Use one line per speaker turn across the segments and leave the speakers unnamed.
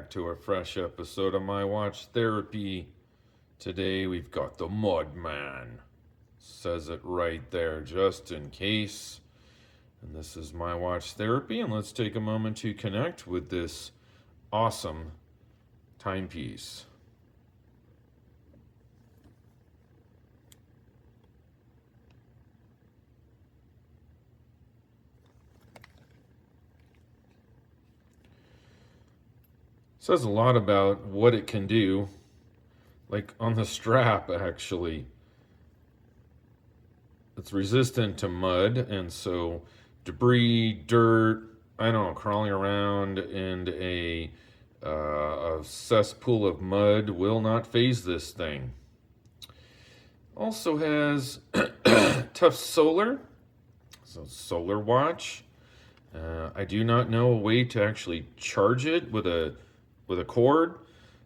back to a fresh episode of My Watch Therapy. Today we've got the Mudman. Says it right there, just in case. And this is My Watch Therapy, and let's take a moment to connect with this awesome timepiece. Says a lot about what it can do, like on the strap actually. It's resistant to mud, and so debris, dirt, I don't know, crawling around in a cesspool of mud will not faze this thing. Also has tough solar, so solar watch. I do not know a way to actually charge it with a cord,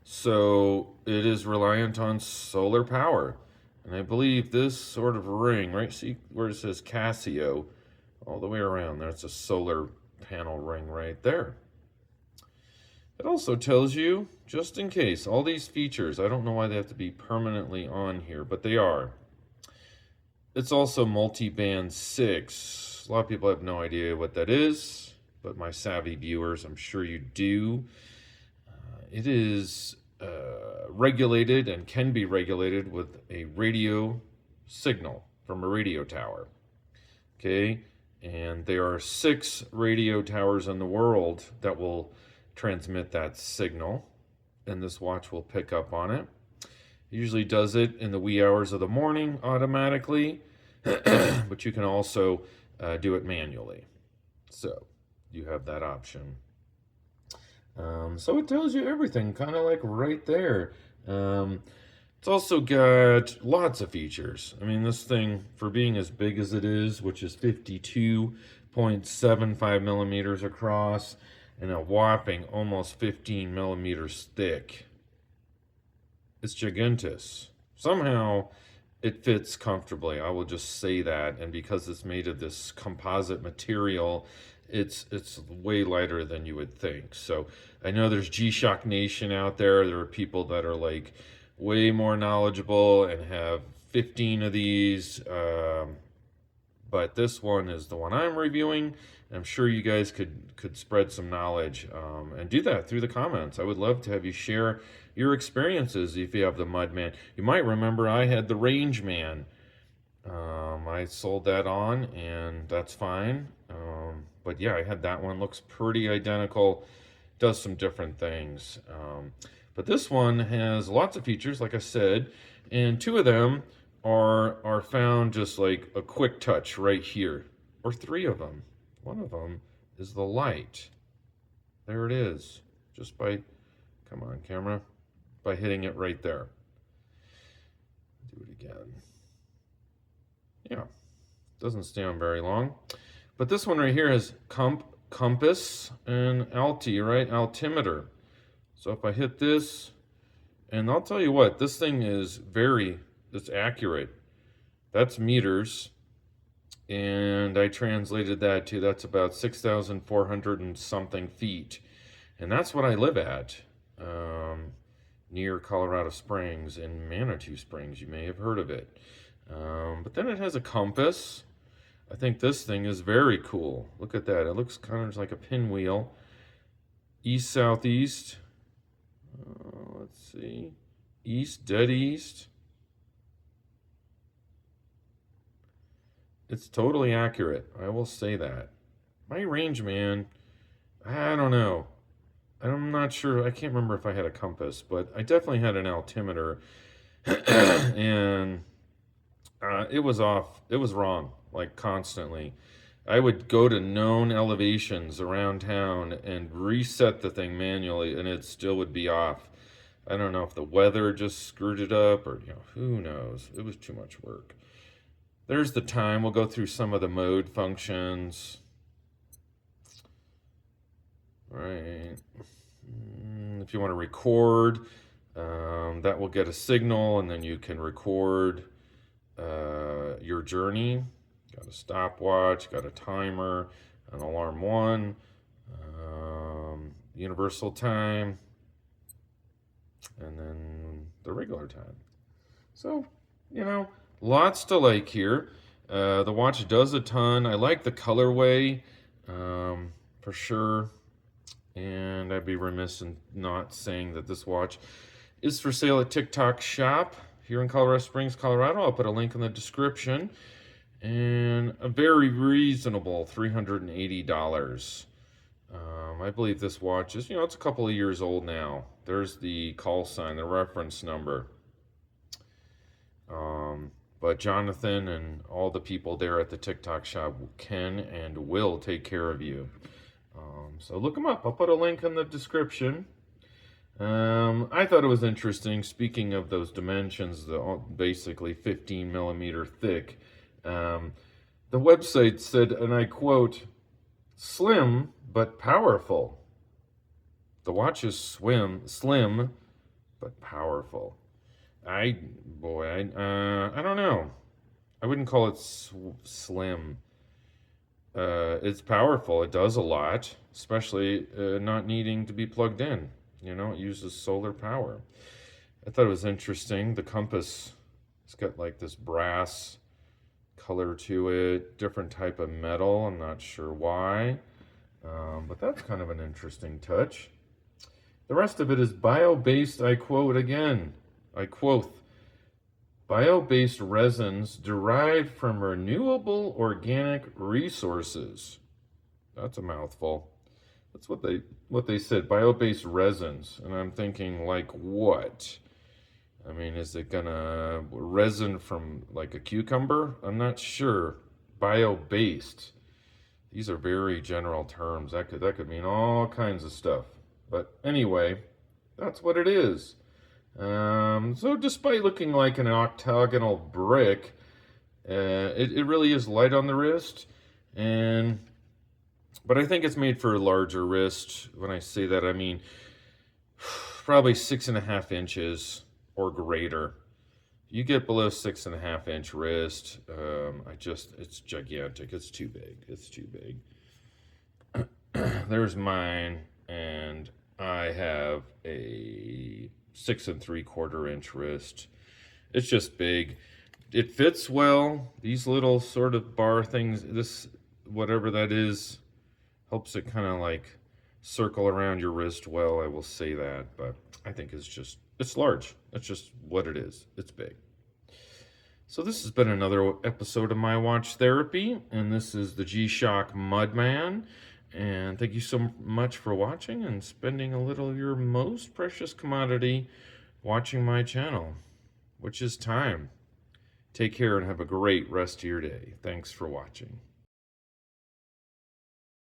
so it is reliant on solar power. And I believe this sort of ring, right? See where it says Casio, all the way around. That's a solar panel ring right there. It also tells you, just in case, all these features. I don't know why they have to be permanently on here, but they are. It's also multi-band 6. A lot of people have no idea what that is, but my savvy viewers, I'm sure you do. It is regulated and can be regulated with a radio signal from a radio tower. Okay, and there are 6 radio towers in the world that will transmit that signal, and this watch will pick up on it. It usually does it in the wee hours of the morning automatically, but you can also do it manually. So you have that option. So it tells you everything, kind of like right there. It's also got lots of features. I mean, this thing, for being as big as it is, which is 52.75 millimeters across and a whopping almost 15 millimeters thick, it's gigantus. Somehow it fits comfortably. I will just say that. And because it's made of this composite material, it's way lighter than you would think. So I know there's G-Shock Nation out there. There are people that are like way more knowledgeable and have 15 of these. But this one is the one I'm reviewing. I'm sure you guys could spread some knowledge and do that through the comments. I would love to have you share your experiences if you have the Mudman. You might remember I had the Range Man. I sold that on, and that's fine. But yeah, I had that one. Looks pretty identical. Does some different things. But this one has lots of features, like I said, and 2 of them are found just like a quick touch right here, or 3 of them. One of them is the light. There it is, just by, come on camera, by hitting it right there. Do it again. Yeah, doesn't stay on very long. But this one right here has compass and altimeter. So if I hit this, and I'll tell you what, this thing is it's accurate. That's meters. And I translated that to, that's about 6,400 and something feet. And that's what I live at, near Colorado Springs in Manitou Springs. You may have heard of it. But then it has a compass. I think this thing is very cool. Look at that. It looks kind of like a pinwheel. East, southeast. Let's see. East, dead east. It's totally accurate. I will say that. My Range Man, I don't know. I'm not sure. I can't remember if I had a compass, but I definitely had an altimeter. And it was off. It was wrong, like constantly. I would go to known elevations around town and reset the thing manually, and it still would be off. I don't know if the weather just screwed it up, or who knows. It was too much work. There's the time. We'll go through some of the mode functions. All right. If you want to record, that will get a signal, and then you can record your journey. Got a stopwatch, got a timer, an alarm 1, universal time, and then the regular time. So, you know, lots to like here. The watch does a ton. I like the colorway, for sure. And I'd be remiss in not saying that this watch is for sale at Tick Tock shop here in Colorado Springs, Colorado. I'll put a link in the description. And a very reasonable $380. I believe this watch is, it's a couple of years old now. There's the call sign, the reference number. But Jonathan and all the people there at the Tick Tock shop can and will take care of you. So look them up. I'll put a link in the description. I thought it was interesting, speaking of those dimensions, basically 15 millimeter thick. The website said, and I quote, "Slim but powerful." The watch is slim but powerful. I don't know. I wouldn't call it slim. It's powerful. It does a lot, especially not needing to be plugged in. It uses solar power. I thought it was interesting. The compass, it's got like this brass color to it, different type of metal. I'm not sure why, but that's kind of an interesting touch. The rest of it is bio-based, I quote again, bio-based resins derived from renewable organic resources. That's a mouthful. That's what they said, bio-based resins. And I'm thinking, like, what? I mean, is it gonna resin from like a cucumber? I'm not sure. Bio-based. These are very general terms. That could mean all kinds of stuff. But anyway, that's what it is. So despite looking like an octagonal brick, it really is light on the wrist, but I think it's made for a larger wrist. When I say that, I mean probably 6.5 inches or greater. You get below 6.5 inch wrist, it's gigantic. It's too big. It's too big. There's mine, and I have a 6 3/4 inch wrist. It's just big. It fits well. These little sort of bar things, this, whatever that is, helps it kind of like circle around your wrist well. I will say that, but I think it's large. That's just what it is. It's big. So this has been another episode of My Watch Therapy, and this is the G-Shock Mudman. And thank you so much for watching and spending a little of your most precious commodity watching my channel, which is time. Take care and have a great rest of your day. Thanks for watching.